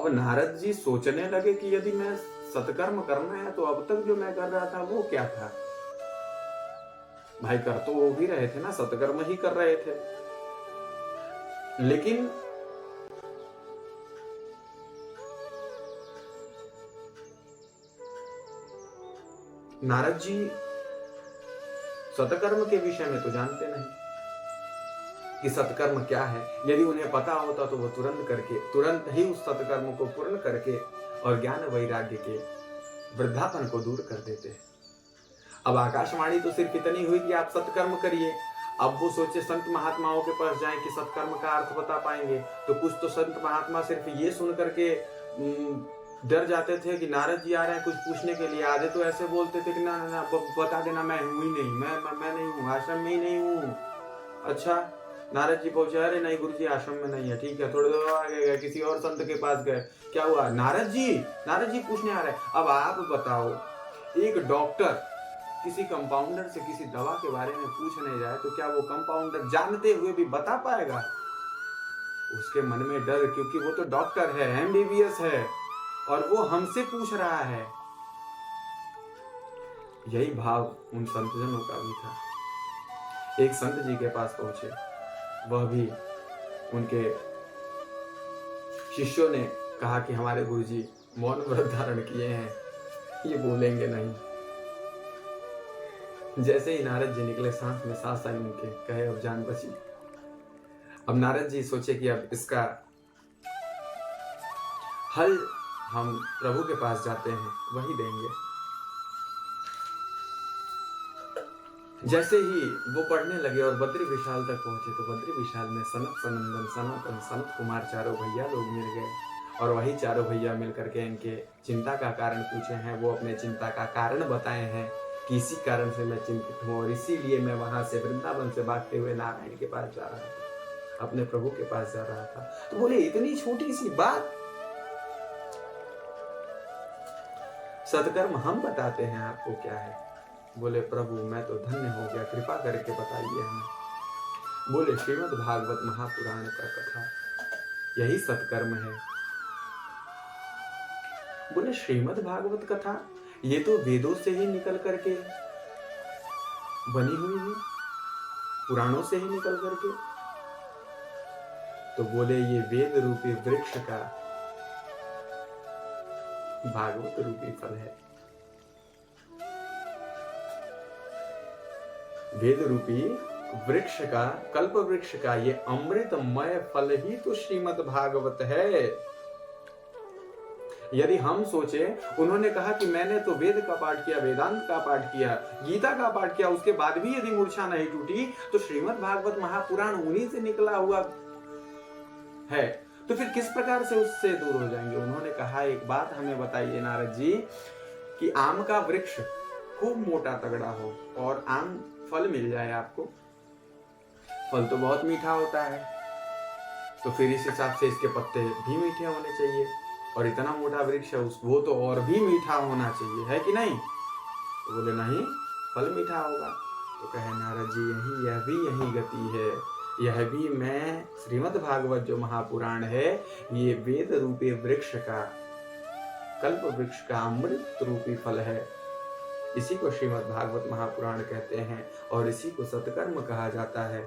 अब नारद जी सोचने लगे कि यदि मैं सत्कर्म करना है तो अब तक जो मैं कर रहा था वो क्या था। भाई कर तो वो भी रहे थे ना, सत्कर्म ही कर रहे थे, लेकिन नारद जी सत्कर्म के विषय में तो जानते नहीं कि सत्कर्म क्या है। यदि उन्हें पता होता तो वो तुरंत ही उस सत्कर्म को पूर्ण करके और ज्ञान वैराग्य के वृद्धापन को दूर कर देते। अब आकाशवाणी तो सिर्फ इतनी हुई कि आप सत्कर्म करिए। अब वो सोचे संत महात्माओं के पास जाएं कि सत्कर्म का अर्थ बता पाएंगे, तो कुछ तो संत महात्मा सिर्फ ये सुन करके डर जाते थे कि नारद जी आ रहे हैं कुछ पूछने के लिए। आधे तो ऐसे बोलते थे कि ना ना ना बता देना, मैं हूं ही नहीं, मैं नहीं हूं, आश्रम में ही नहीं हूं। अच्छा, नारद जी पहुंचे, अरे नहीं गुरु जी आश्रम में नहीं है। ठीक है, थोड़ी देर आगे गए, किसी और संत के पास गए, क्या हुआ, नारद जी पूछने आ रहे हैं। अब आप बताओ, एक डॉक्टर किसी कंपाउंडर से किसी दवा के बारे में पूछने जाए तो क्या वो कंपाउंडर जानते हुए भी बता पाएगा? उसके मन में डर, क्योंकि वो तो डॉक्टर है, एमबीबीएस है, और वो हमसे पूछ रहा है। यही भाव उन संतजनों का भी था। एक संत जी के पास पहुंचे, वह भी उनके शिष्यों ने कहा कि हमारे गुरुजी मौन व्रत धारण किए हैं, ये बोलेंगे नहीं। जैसे ही नारद जी निकले, सांस में सांस आई उनके, कहे अब जान बची। अब नारद जी सोचे कि अब इसका हल हम प्रभु के पास जाते हैं, वही देंगे। जैसे ही वो पढ़ने लगे और बद्री विशाल तक पहुंचे तो बद्री विशाल में सनत सनंदन सनातन सनत कुमार चारों भैया लोग मिल गए, और वही चारों भैया मिलकर के इनके चिंता का कारण पूछे हैं। वो अपने चिंता का कारण बताए हैं कि इसी कारण से मैं चिंतित हूँ, और इसीलिए मैं वहां से वृंदावन से भागते हुए नारायण के पास जा रहा था, अपने प्रभु के पास जा रहा था। तो बोले इतनी छोटी सी बात, सत्कर्म हम बताते हैं, आपको क्या है? बोले प्रभु मैं तो धन्य हो गया, कृपा करके बताइए हमें। बोले श्रीमद् भागवत महापुराण का कथा, यही सत्कर्म है। बोले श्रीमद् भागवत कथा, ये तो वेदों से ही निकल करके बनी हुई है, पुराणों से ही निकल करके। तो बोले ये वेद रूपी वृक्ष का भागवत रूपी फल है। वेद रूपी वृक्ष का, कल्प वृक्ष का ये अमृतमय फल ही तो श्रीमद् भागवत है। यदि हम सोचे, उन्होंने कहा कि मैंने तो वेद का पाठ किया, वेदांत का पाठ किया, गीता का पाठ किया, उसके बाद भी यदि मूर्छा नहीं टूटी, तो श्रीमद् भागवत महापुराण उन्हीं से निकला हुआ है, तो फिर किस प्रकार से उससे दूर हो जाएंगे? उन्होंने कहा एक बात हमें बताइए नारद जी, कि आम का वृक्ष खूब मोटा तगड़ा हो और आम फल मिल जाए आपको, फल तो बहुत मीठा होता है, तो फिर इस हिसाब से इसके पत्ते भी मीठे होने चाहिए, और इतना मोटा वृक्ष है वो तो और भी मीठा होना चाहिए, है कि नहीं? तो बोले नहीं, फल मीठा होगा। तो कहे नारद जी यह भी यही गति है, यह भी मैं श्रीमद् भागवत जो महापुराण है, ये वेद रूपी वृक्ष का, कल्प वृक्ष का अमृत रूपी फल है। इसी को श्रीमद् भागवत महापुराण कहते हैं, और इसी को सत्कर्म कहा जाता है।